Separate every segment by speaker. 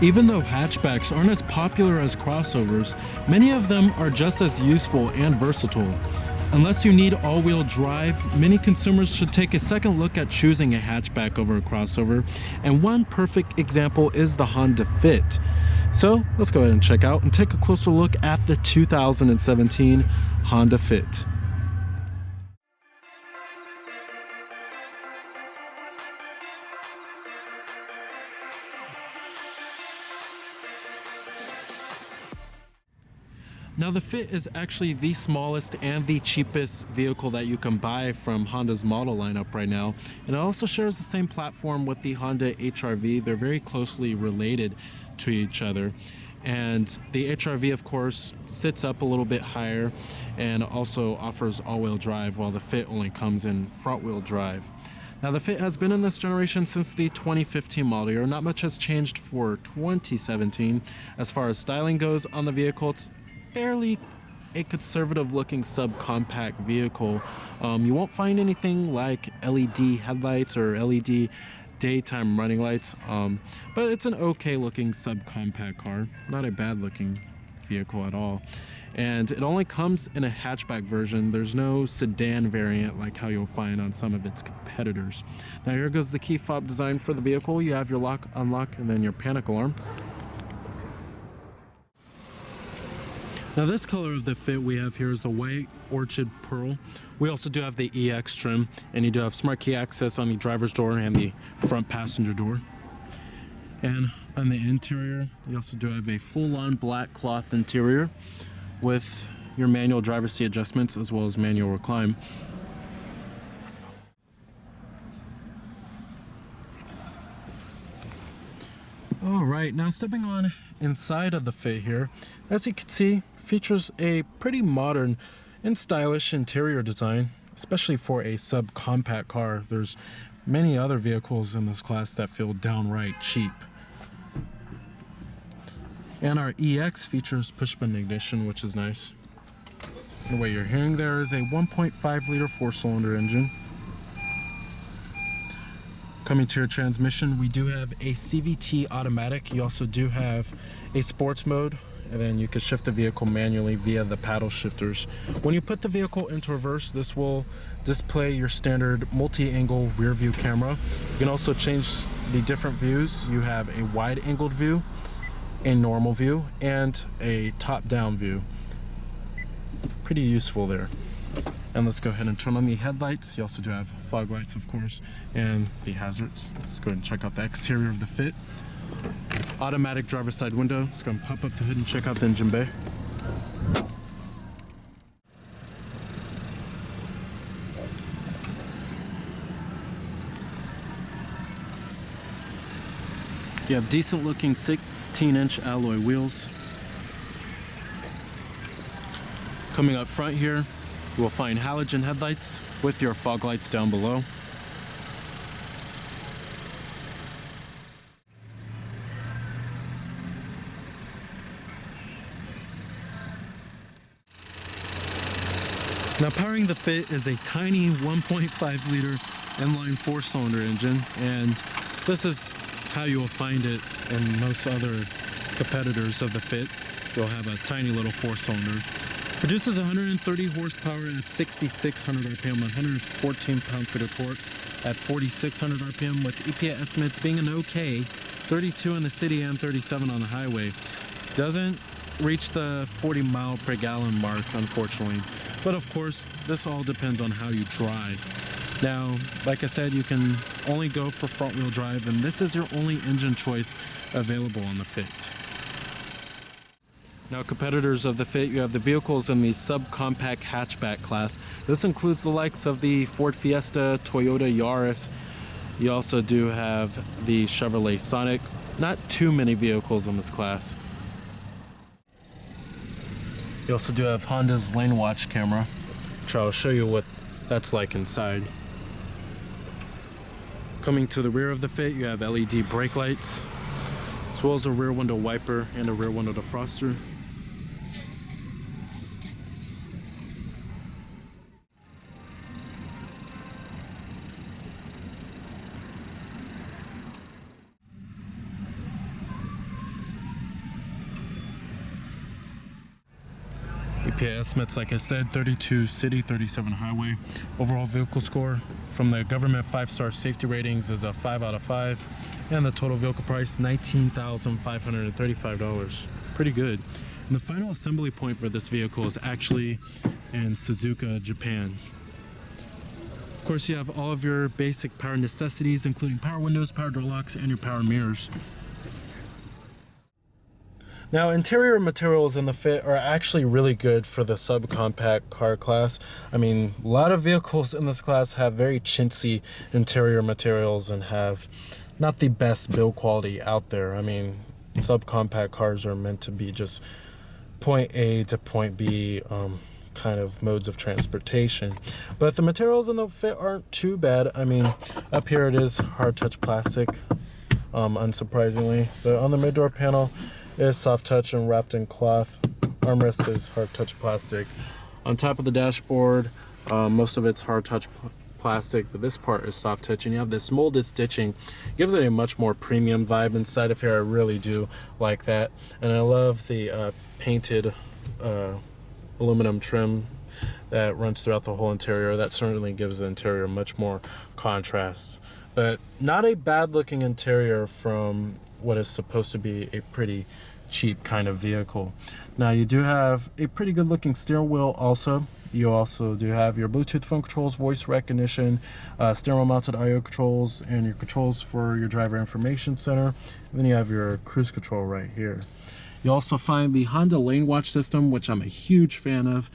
Speaker 1: Even though hatchbacks aren't as popular as crossovers, many of them are just as useful and versatile. Unless you need all-wheel drive, many consumers should take a second look at choosing a hatchback over a crossover, and one perfect example is the Honda Fit. So let's go ahead and check out and take a closer look at the 2017 Honda Fit. Now the Fit is actually the smallest and the cheapest vehicle that you can buy from Honda's model lineup right now. And it also shares the same platform with the Honda HR-V. They're very closely related to each other. And the HR-V, of course, sits up a little bit higher and also offers all-wheel drive, while the Fit only comes in front-wheel drive. Now the Fit has been in this generation since the 2015 model year. Not much has changed for 2017. As far as styling goes on the vehicle, it's fairly a conservative looking subcompact vehicle. You won't find anything like LED headlights or LED daytime running lights, but it's an okay looking subcompact car, not a bad looking vehicle at all. And it only comes in a hatchback version. There's no sedan variant like how you'll find on some of its competitors. Now here goes the key fob design for the vehicle. You have your lock, unlock, and then your panic alarm. Now this color of the Fit we have here is the white orchid pearl. We also do have the EX trim, and you do have smart key access on the driver's door and the front passenger door. And on the interior, you also do have a full-on black cloth interior with your manual driver's seat adjustments as well as manual recline. All right, now stepping on inside of the Fit here, as you can see, features a pretty modern and stylish interior design, especially for a subcompact car. There's many other vehicles in this class that feel downright cheap. And our EX features push-button ignition, which is nice. And what you're hearing there is a 1.5 liter four-cylinder engine. Coming to your transmission, we do have a CVT automatic. You also do have a sports mode, and then you can shift the vehicle manually via the paddle shifters. When you put the vehicle into reverse, this will display your standard multi-angle rear view camera. You can also change the different views. You have a wide-angled view, a normal view, and a top-down view. Pretty useful there. And let's go ahead and turn on the headlights. You also do have fog lights, of course, and the hazards. Let's go ahead and check out the exterior of the Fit. Automatic driver's side window. Let's go and pop up the hood and check out the engine bay. You have decent looking 16-inch alloy wheels. Coming up front here, you will find halogen headlights with your fog lights down below. Now powering the Fit is a tiny 1.5 liter inline four-cylinder engine, and this is how you will find it in most other competitors of the Fit. You'll have a tiny little four-cylinder. Produces 130 horsepower at 6,600 RPM, 114 pound-feet of torque at 4,600 RPM, with EPA estimates being an okay 32 in the city and 37 on the highway. Doesn't reach the 40 mile per gallon mark, unfortunately. But of course, this all depends on how you drive. Now, like I said, you can only go for front-wheel drive, and this is your only engine choice available on the Fit. Now, competitors of the Fit, you have the vehicles in the subcompact hatchback class. This includes the likes of the Ford Fiesta, Toyota Yaris. You also do have the Chevrolet Sonic. Not too many vehicles in this class. You also do have Honda's lane watch camera, which I'll show you what that's like inside. Coming to the rear of the Fit, you have LED brake lights, as well as a rear window wiper and a rear window defroster. EPA estimates, like I said, 32 city, 37 highway. Overall vehicle score from the government 5-star safety ratings is a 5 out of 5. And the total vehicle price, $19,535. Pretty good. And the final assembly point for this vehicle is actually in Suzuka, Japan. Of course, you have all of your basic power necessities, including power windows, power door locks, and your power mirrors. Now, interior materials in the Fit are actually really good for the subcompact car class. I mean, a lot of vehicles in this class have very chintzy interior materials and have not the best build quality out there. I mean, subcompact cars are meant to be just point A to point B kind of modes of transportation. But the materials in the Fit aren't too bad. I mean, up here it is hard touch plastic, unsurprisingly. But on the mid-door panel, is soft touch and wrapped in cloth. Armrest is hard touch plastic. On top of the dashboard, most of it's hard touch plastic, but this part is soft touch, and you have this molded stitching. Gives it a much more premium vibe inside of here. I really do like that, and I love the painted aluminum trim that runs throughout the whole interior. That certainly gives the interior much more contrast, but not a bad looking interior from what is supposed to be a pretty cheap kind of vehicle. Now, you do have a pretty good looking steering wheel also. You also do have your Bluetooth phone controls, voice recognition, steering wheel mounted I/O controls, and your controls for your driver information center. And then you have your cruise control right here. You also find the Honda Lane Watch system, which I'm a huge fan of.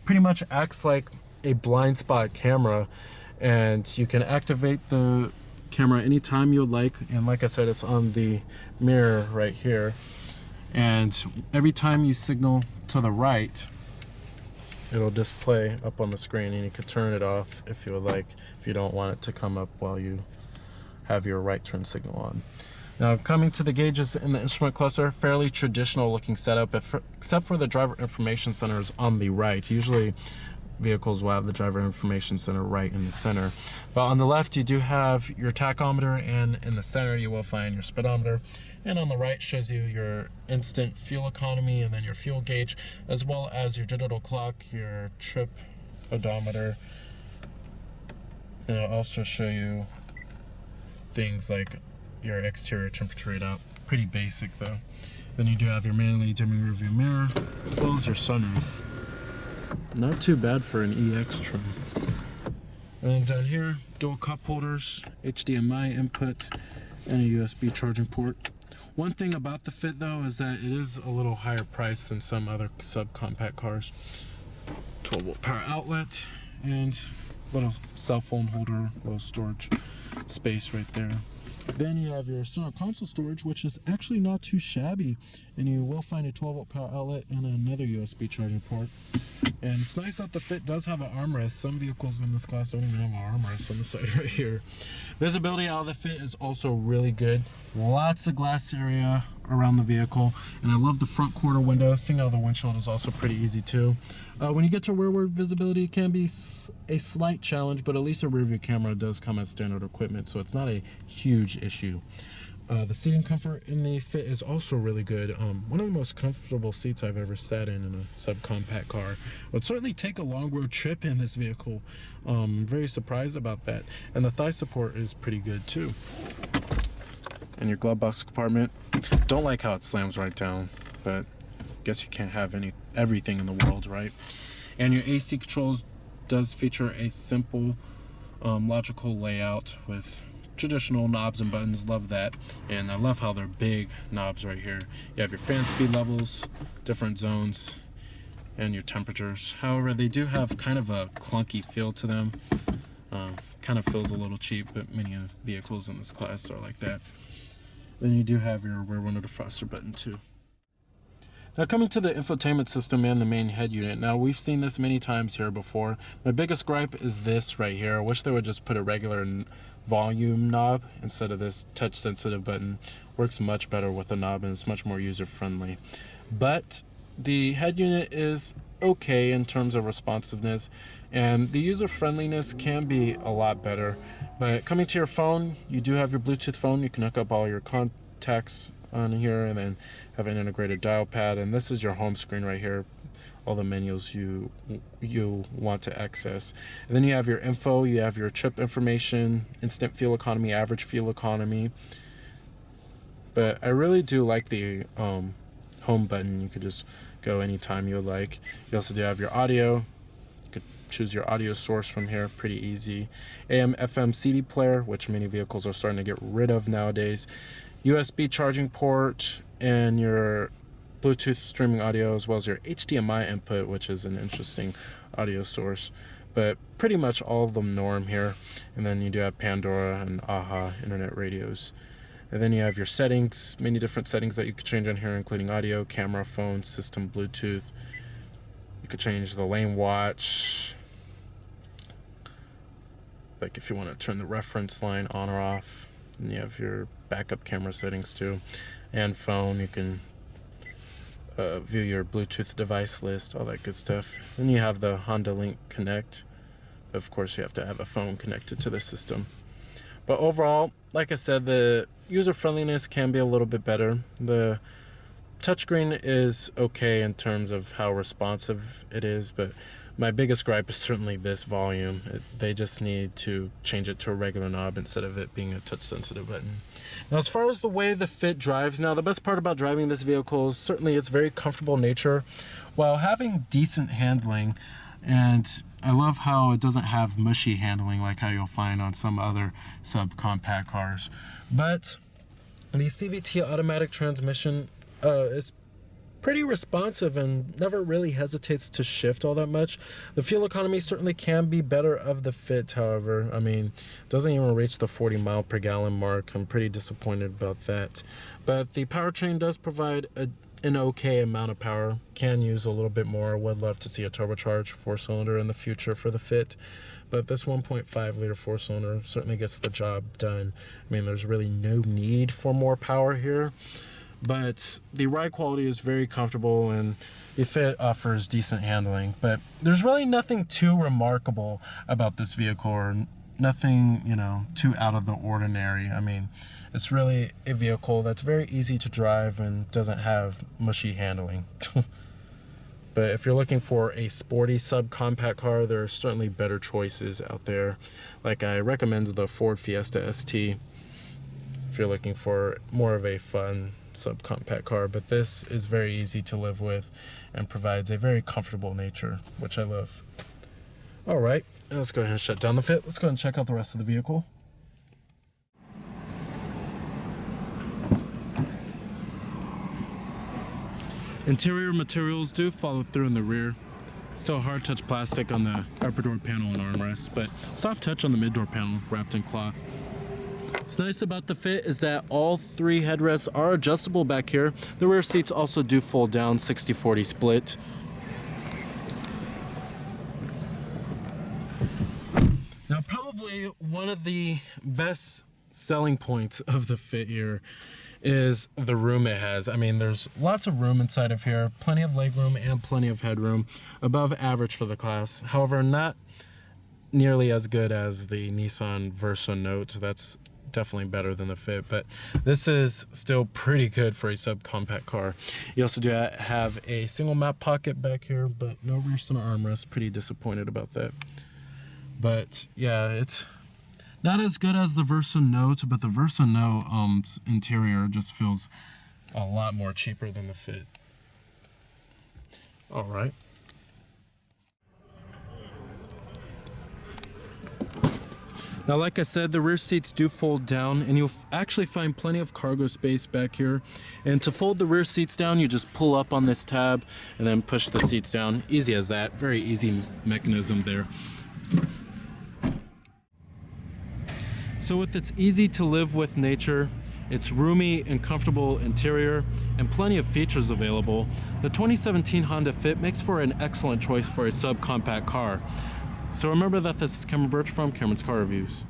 Speaker 1: Pretty much acts like a blind spot camera, and you can activate the camera anytime you like. And like I said, it's on the mirror right here. And every time you signal to the right, it'll display up on the screen, and you can turn it off if you would like, if you don't want it to come up while you have your right turn signal on. Now, coming to the gauges in the instrument cluster, fairly traditional looking setup, except for the driver information center is on the right. Usually vehicles will have the driver information center right in the center. But on the left, you do have your tachometer, and in the center, you will find your speedometer. And on the right shows you your instant fuel economy, and then your fuel gauge, as well as your digital clock, your trip odometer. And it'll also show you things like your exterior temperature readout. Pretty basic though. Then you do have your manually dimming rearview mirror, as well as your sunroof. Not too bad for an EX trim. And then down here, dual cup holders, HDMI input, and a USB charging port. One thing about the Fit though is that it is a little higher priced than some other subcompact cars. 12-volt power outlet, and little cell phone holder, little storage space right there. Then you have your center console storage, which is actually not too shabby, and you will find a 12-volt power outlet and another USB charging port. And it's nice that the Fit does have an armrest. Some vehicles in this class don't even have an armrest on the side right here. Visibility out of the Fit is also really good. Lots of glass area around the vehicle, and I love the front quarter window. Seeing out the windshield is also pretty easy too. When you get to rearward visibility, it can be a slight challenge, but at least a rear view camera does come as standard equipment, so it's not a huge issue. The seating comfort in the Fit is also really good. One of the most comfortable seats I've ever sat in a subcompact car. Would certainly take a long road trip in this vehicle. Very surprised about that. And the thigh support is pretty good too. And your glove box compartment, don't like how it slams right down, but guess you can't have everything in the world, right? And your AC controls does feature a simple, logical layout with traditional knobs and buttons. Love that. And I love how they're big knobs right here. You have your fan speed levels, different zones, and your temperatures. However, they do have kind of a clunky feel to them. Kind of feels a little cheap, but many vehicles in this class are like that. Then you do have your rear window defroster button too. Now, coming to the infotainment system and the main head unit. Now, we've seen this many times here before. My biggest gripe is this right here. I wish they would just put a regular volume knob instead of this touch sensitive button. Works much better with a knob, and it's much more user friendly. But the head unit is okay in terms of responsiveness, and the user friendliness can be a lot better. But coming to your phone, you do have your Bluetooth phone. You can hook up all your contacts on here, and then have an integrated dial pad. And this is your home screen right here. all the menus you want to access. And then you have your info, you have your trip information, instant fuel economy, average fuel economy. But I really do like the home button. You could just go anytime you would like. You also do have your audio. You could choose your audio source from here, pretty easy. AM, FM, CD player, which many vehicles are starting to get rid of nowadays. USB charging port, and your Bluetooth streaming audio, as well as your HDMI input, which is an interesting audio source. But pretty much all of them norm here. And then you do have Pandora and AHA internet radios. And then you have your settings, many different settings that you could change on here, including audio, camera, phone, system, Bluetooth. You could change the lane watch, like if you want to turn the reference line on or off. And you have your backup camera settings too. And phone, you can view your Bluetooth device list, all that good stuff. Then you have the Honda Link Connect. Of course, you have to have a phone connected to the system. But overall, like I said, the user friendliness can be a little bit better. The touchscreen is okay in terms of how responsive it is, but my biggest gripe is certainly this volume. They just need to change it to a regular knob instead of it being a touch-sensitive button. Now, as far as the way the Fit drives, now the best part about driving this vehicle is certainly its very comfortable nature while having decent handling. And I love how it doesn't have mushy handling like how you'll find on some other subcompact cars. But the CVT automatic transmission is pretty responsive and never really hesitates to shift all that much. The fuel economy certainly can be better of the Fit, however. I mean, it doesn't even reach the 40 mile per gallon mark. I'm pretty disappointed about that. But the powertrain does provide an okay amount of power. Can use a little bit more. Would love to see a turbocharged 4-cylinder in the future for the Fit. But this 1.5 liter 4-cylinder certainly gets the job done. I mean, there's really no need for more power here. But the ride quality is very comfortable and the Fit offers decent handling. But there's really nothing too remarkable about this vehicle, or nothing, too out of the ordinary. I mean, it's really a vehicle that's very easy to drive and doesn't have mushy handling. But if you're looking for a sporty subcompact car, there are certainly better choices out there. Like, I recommend the Ford Fiesta ST if you're looking for more of a fun subcompact car, but this is very easy to live with and provides a very comfortable nature, which I love. All right, let's go ahead and shut down the Fit. Let's go ahead and check out the rest of the vehicle. Interior materials do follow through in the rear. Still hard touch plastic on the upper door panel and armrest, but soft touch on the mid door panel wrapped in cloth. What's nice about the Fit is that all 3 headrests are adjustable back here. The rear seats also do fold down, 60-40 split. Now, probably one of the best selling points of the Fit here is the room it has. I mean, there's lots of room inside of here, plenty of legroom and plenty of headroom, above average for the class. However, not nearly as good as the Nissan Versa Note. That's definitely better than the Fit, but this is still pretty good for a subcompact car. You also do have a single map pocket back here, but no rear center armrest. Pretty disappointed about that. But yeah, it's not as good as the Versa Note, but the Versa Note interior just feels a lot more cheaper than the Fit. All right. Now, like I said, the rear seats do fold down, and you'll actually find plenty of cargo space back here. And to fold the rear seats down, you just pull up on this tab and then push the seats down. Easy as that. Very easy mechanism there. So with its easy to live with nature, its roomy and comfortable interior, and plenty of features available, the 2017 Honda Fit makes for an excellent choice for a subcompact car. So remember that this is Cameron Birch from Cameron's Car Reviews.